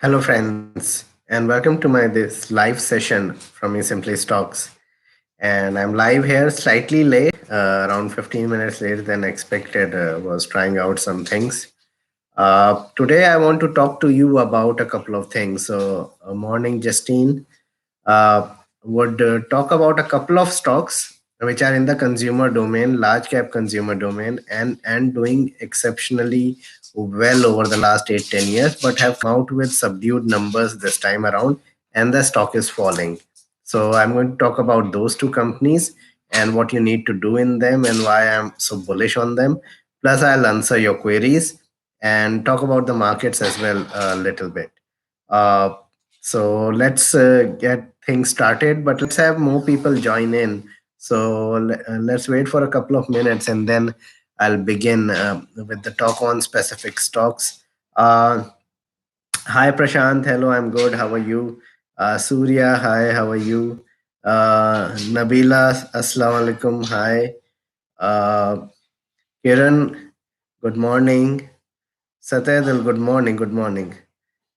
Hello, friends, and welcome to my this live session from Me Simply Stocks. And I'm live here, slightly late, around 15 minutes later than expected. Was trying out some things. Today, I want to talk to you about a couple of things. Morning, Justine uh, would talk about a couple of stocks which are in the consumer domain, large cap consumer domain, and doing exceptionally well over the last 8 10 years, but have come out with subdued numbers this time around, and the stock is falling. So I'm going to talk about those two companies and what you need to do in them and why I'm so bullish on them. Plus, I'll answer your queries and talk about the markets as well a little bit. Uh, so let's get things started, but let's have more people join in. So let's wait for a couple of minutes and then I'll begin with the talk on specific stocks. Uh, Hi Prashant, hello, I'm good. How are you? Surya, hi, how are you? Nabila, assalamu alaikum, hi. Uh, Kiran, good morning. Satyadil, good morning, good morning.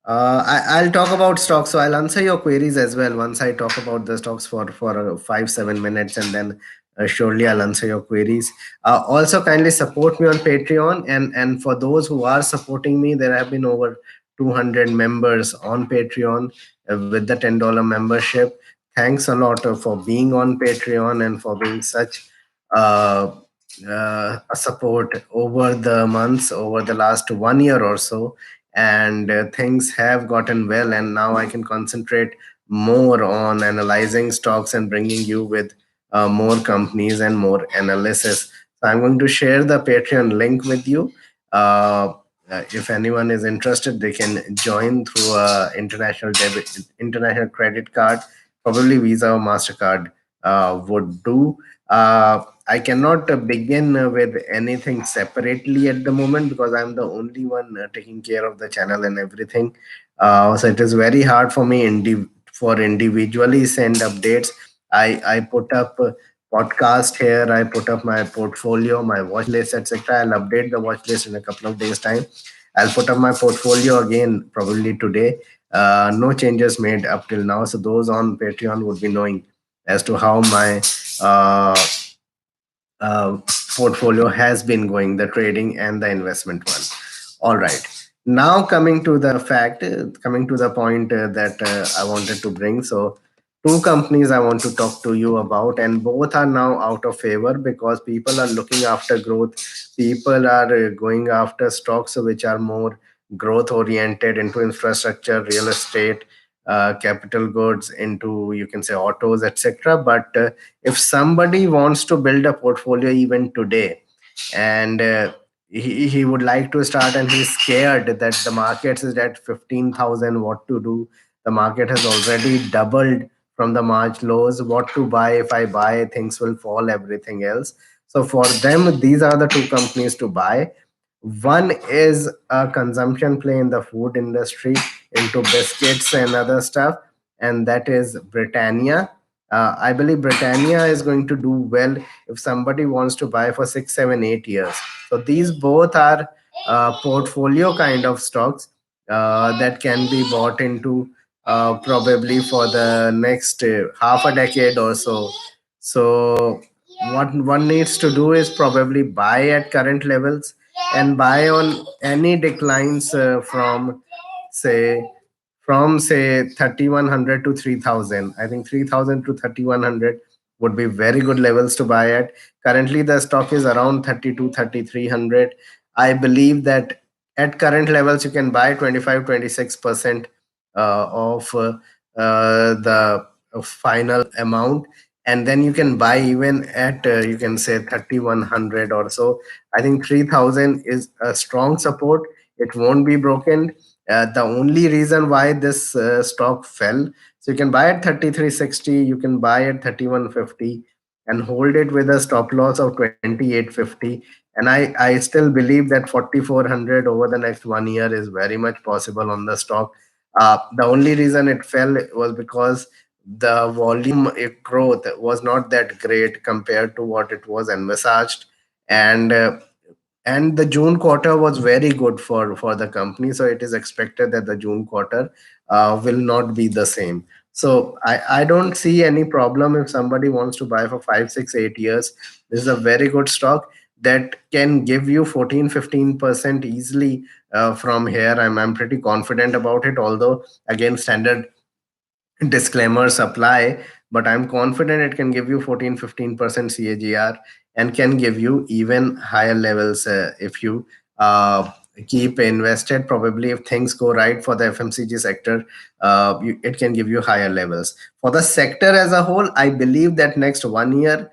I'll talk about stocks, so I'll answer your queries as well once I talk about the stocks for 5 7 minutes, and then surely I'll answer your queries. Also, kindly support me on Patreon, and for those who are supporting me, there have been over 200 members on Patreon with the $10 membership. Thanks a lot for being on Patreon and for being such uh, a support over the months, over the last 1 year or so, and things have gotten well, and now I can concentrate more on analyzing stocks and bringing you with more companies and more analysis. So I'm going to share the Patreon link with you. If anyone is interested, they can join through international credit card, probably Visa or Mastercard would do. I cannot begin with anything separately at the moment because I'm the only one taking care of the channel and everything. So it is very hard for me for individually send updates. I put up podcast here. I put up my portfolio, my watch list, etc. I'll update the watch list in a couple of days time. I'll put up my portfolio again probably today. No changes made up till now. So those on Patreon would be knowing as to how my uh, uh, portfolio has been going, the trading and the investment one. All right. Now coming to the point that I wanted to bring. So, two companies I want to talk to you about, and both are now out of favor because people are looking after growth. People are going after stocks which are more growth oriented into infrastructure, real estate, capital goods, into you can say autos, etc. But if somebody wants to build a portfolio even today and he would like to start and he's scared that the market is at 15,000, what to do? The market has already doubled from the March lows. What to buy? If I buy, things will fall, everything else. So for them, these are the two companies to buy. One is a consumption play in the food industry into biscuits and other stuff, and that is Britannia. I believe Britannia is going to do well if somebody wants to buy for 6 7 8 years. So these both are portfolio kind of stocks that can be bought into probably for the next half a decade or so. So what one needs to do is probably buy at current levels and buy on any declines say say 3100 to 3000. I think 3000 to 3100 would be very good levels to buy at. Currently the stock is around 32 3300. I believe that at current levels you can buy 25 26% of the final amount, and then you can buy even at you can say 3100 or so. I think 3000 is a strong support. It won't be broken. The only reason why this stock fell, so you can buy at 3360, you can buy at 3150 and hold it with a stop loss of 2850. And I still believe that 4400 over the next 1 year is very much possible on the stock. The only reason it fell was because the volume growth was not that great compared to what it was envisaged, and and the June quarter was very good for the company, so it is expected that the June quarter will not be the same. So I don't see any problem if somebody wants to buy for 5, 6, 8 years. This is a very good stock that can give you 14, 15% easily from here. I'm pretty confident about it, although again standard disclaimers apply, but I'm confident it can give you 14, 15% CAGR and can give you even higher levels if you uh, keep invested. Probably, if things go right for the FMCG sector, it can give you higher levels. For the sector as a whole, I believe that next 1 year,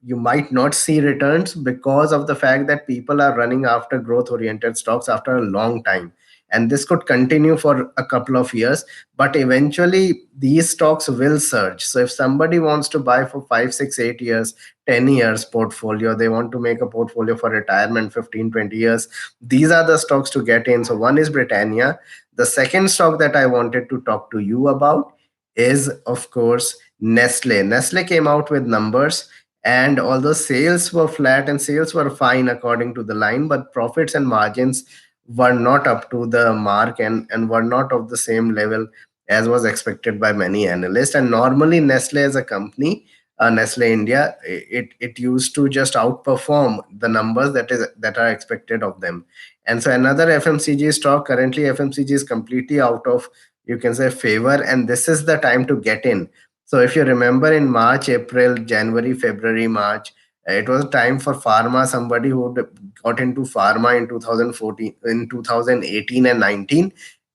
you might not see returns because of the fact that people are running after growth oriented stocks after a long time. And this could continue for a couple of years, but eventually these stocks will surge. So if somebody wants to buy for 5, 6, 8 years, 10 years portfolio, they want to make a portfolio for retirement 15, 20 years, these are the stocks to get in. So one is Britannia. The second stock that I wanted to talk to you about is, of course, Nestle. Nestle came out with numbers, and although sales were flat and sales were fine according to the line, but profits and margins were not up to the mark, and were not of the same level as was expected by many analysts. And normally, Nestle as a company, Nestle India, it used to just outperform the numbers that are expected of them. And so another FMCG stock, currently FMCG is completely out of, you can say, favor, and this is the time to get in. So if you remember, in March, April, January, February, March, it was a time for pharma. Somebody who got into pharma in 2014, in 2018 and 19,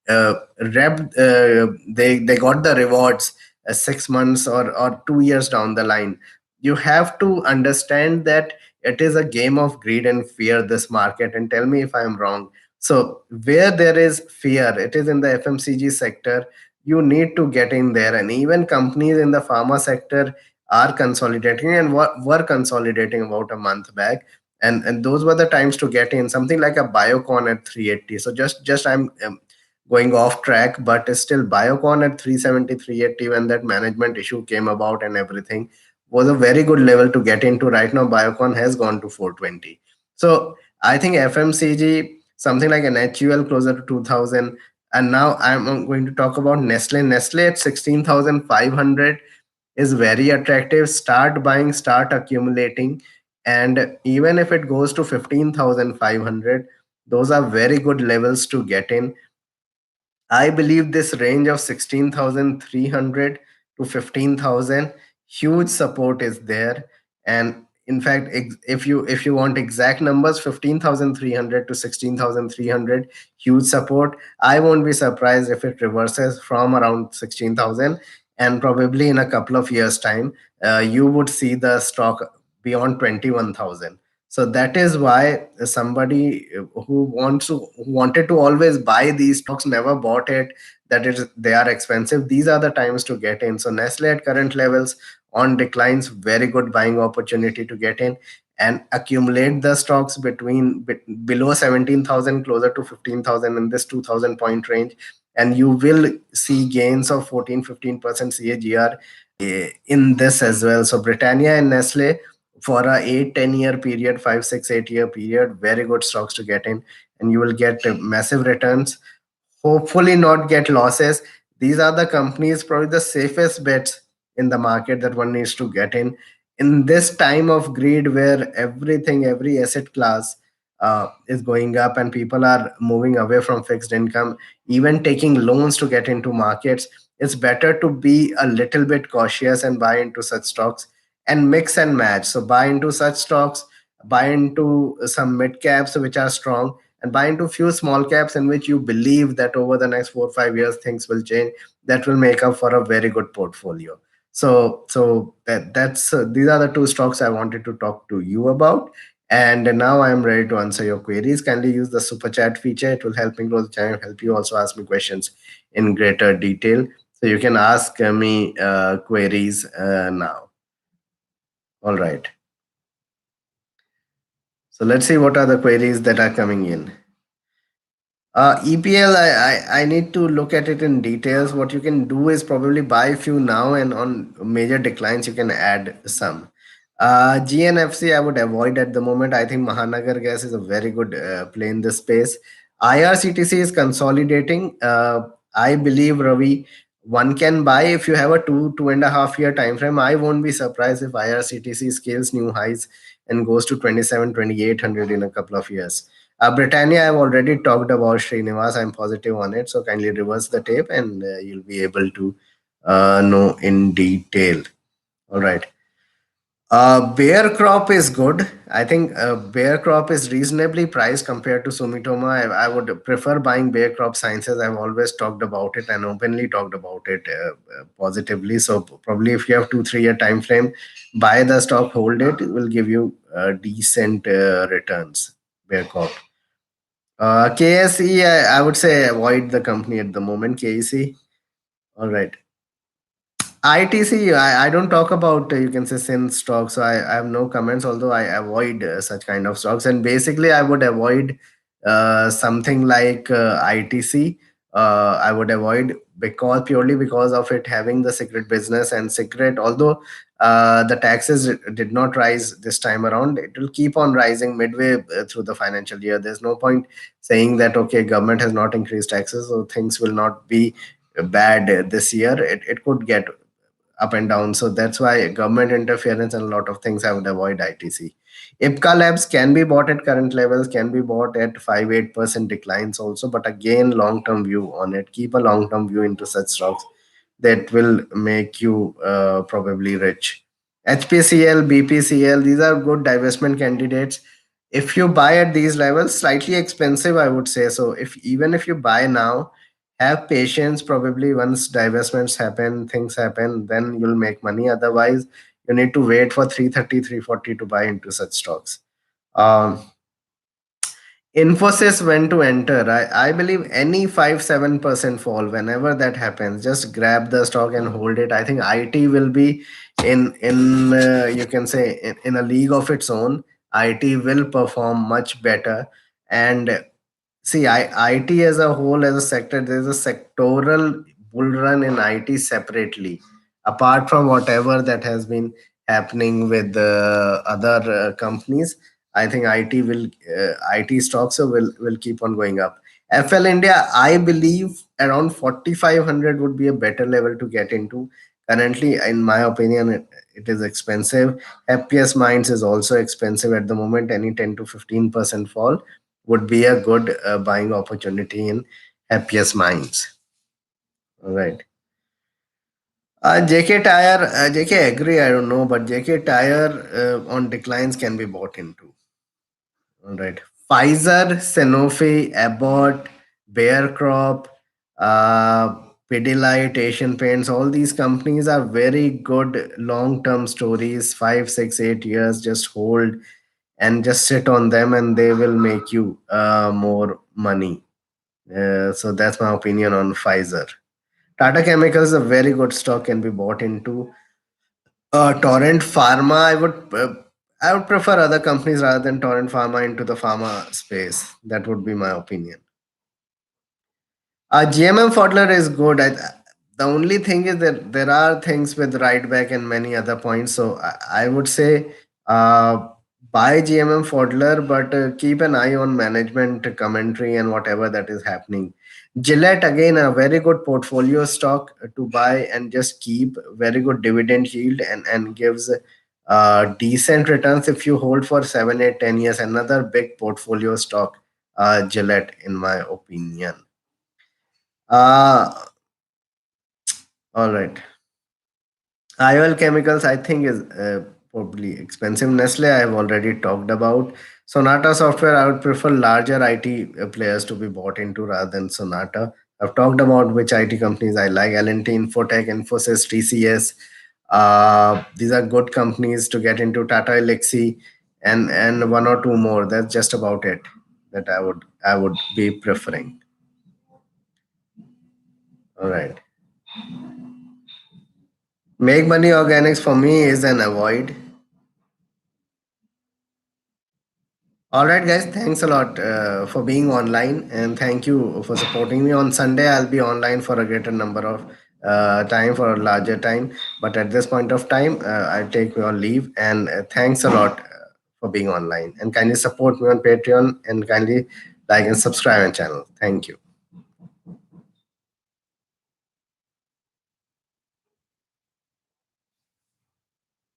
uh, they got the rewards 6 months or 2 years down the line. You have to understand that it is a game of greed and fear, this market, and tell me if I am wrong. So where there is fear, it is in the FMCG sector. You need to get in there, and even companies in the pharma sector are consolidating, and were consolidating about a month back. And those were the times to get in, something like a Biocon at 380. So just I'm going off track, but still Biocon at 370, 380, when that management issue came about and everything, was a very good level to get into. Right now Biocon has gone to 420. So I think FMCG, something like an HUL closer to 2000. And now I'm going to talk about Nestle at 16,500 is very attractive. Start buying, start accumulating, and even if it goes to 15,500, those are very good levels to get in. I believe this range of 16,300 to 15,000, huge support is there. And in fact, if you want exact numbers, 15,300 to 16,300, huge support. I won't be surprised if it reverses from around 16,000, and probably in a couple of years time, you would see the stock beyond 21,000. So that is why somebody who wanted to always buy these stocks never bought it. That is, they are expensive. These are the times to get in. So Nestle at current levels on declines, very good buying opportunity to get in and accumulate the stocks below 17,000, closer to 15,000, in this 2,000 point range, and you will see gains of 14, 15% CAGR in this as well. So Britannia and Nestle, for a 8, 10 year period, 5, 6, 8 year period, very good stocks to get in, and you will get massive returns, hopefully not get losses. These are the companies, probably the safest bets in the market that one needs to get in this time of greed, where every asset class is going up and people are moving away from fixed income, even taking loans to get into markets. It's better to be a little bit cautious and buy into such stocks and mix and match. So buy into such stocks, buy into some mid caps which are strong, and buy into few small caps in which you believe that over the next 4 or 5 years things will change. That will make up for a very good portfolio. That's these are the two stocks I wanted to talk to you about. And now I am ready to answer your queries. Kindly use the super chat feature. It will help me grow the channel, help you also ask me questions in greater detail. So you can ask me queries now. All right. So let's see what are the queries that are coming in. EPL, I need to look at it in details. What you can do is probably buy a few now, and on major declines, you can add some. GNFC, I would avoid at the moment. I think Mahanagar Gas is a very good play in this space. IRCTC is consolidating. I believe, Ravi, one can buy if you have a 2.5 year time frame. I won't be surprised if IRCTC scales new highs and goes to 27, 2800 in a couple of years. Britannia, I've already talked about Srinivas. I'm positive on it. So kindly reverse the tape and you'll be able to know in detail. All right. Bear crop is good. I think bear crop is reasonably priced compared to Sumitomo. I would prefer buying bear crop sciences. I've always talked about it and openly talked about it positively. So probably if you have 2 3 year time frame, buy the stock, hold it. It will give you decent returns. Bear crop. KSE, I would say avoid the company at the moment. KSE. All right. ITC, I don't talk about, you can say, sin stocks. So I have no comments, although I avoid such kind of stocks. And basically, I would avoid something like ITC. I would avoid because purely because of it having the secret business and secret, although the taxes did not rise this time around, it will keep on rising midway through the financial year. There's no point saying that, okay, government has not increased taxes, so things will not be bad this year. It could get up and down. So that's why government interference and a lot of things I would avoid ITC. IPCA labs can be bought at current levels, can be bought at 5 8% declines also, but again, long term view on it. Keep a long term view into such stocks that will make you probably rich. HPCL, BPCL, these are good divestment candidates. If you buy at these levels, slightly expensive, I would say. So if even if you buy now, have patience. Probably once divestments happen, things happen, then you'll make money. Otherwise, you need to wait for 330, 340 to buy into such stocks. Um, Infosys when to enter. I believe any 5 7% fall, whenever that happens, just grab the stock and hold it. I think IT will be in you can say in a league of its own. IT will perform much better. And see, IT as a whole, as a sector, there's a sectoral bull run in IT separately, apart from whatever that has been happening with the other companies. I think IT stocks will keep on going up. FL India, I believe around 4,500 would be a better level to get into. Currently, in my opinion, it is expensive. FPS Minds is also expensive at the moment. Any 10 to 15% fall would be a good buying opportunity in happiest minds. All right. JK Tire, JK agree, I don't know, but JK Tire on declines can be bought into. All right. Pfizer, Sanofi, Abbott, Bayer Crop, uh, Pidilite, Asian Paints, all these companies are very good long term stories, 5 6 8 years. Just hold and just sit on them, and they will make you more money. So that's my opinion on Pfizer. Tata Chemicals, a very good stock, can be bought into. Torrent Pharma, I would prefer other companies rather than Torrent Pharma into the pharma space. That would be my opinion. GMM Fodler is good. The only thing is that there are things with right back and many other points. So I would say uh, buy GMM Fodler, but keep an eye on management commentary and whatever that is happening. Gillette, again, a very good portfolio stock to buy and just keep. Very good dividend yield and gives decent returns if you hold for 7 8 10 years. Another big portfolio stock, Gillette, in my opinion. Uh, all right. IOL chemicals, I think, is probably expensive. Nestle, I have already talked about. Sonata Software, I would prefer larger IT players to be bought into rather than Sonata. I've talked about which IT companies I like: L&T, Infotech, Infosys, TCS. These are good companies to get into. Tata Elxsi, and one or two more. That's just about it that I would be preferring. All right. Make money organics for me is an avoid. All right, guys. Thanks a lot for being online, and thank you for supporting me. On Sunday, I'll be online for a greater number of time, for a larger time. But at this point of time, I take your leave, and thanks a lot for being online. And kindly support me on Patreon, and kindly like and subscribe my channel. Thank you.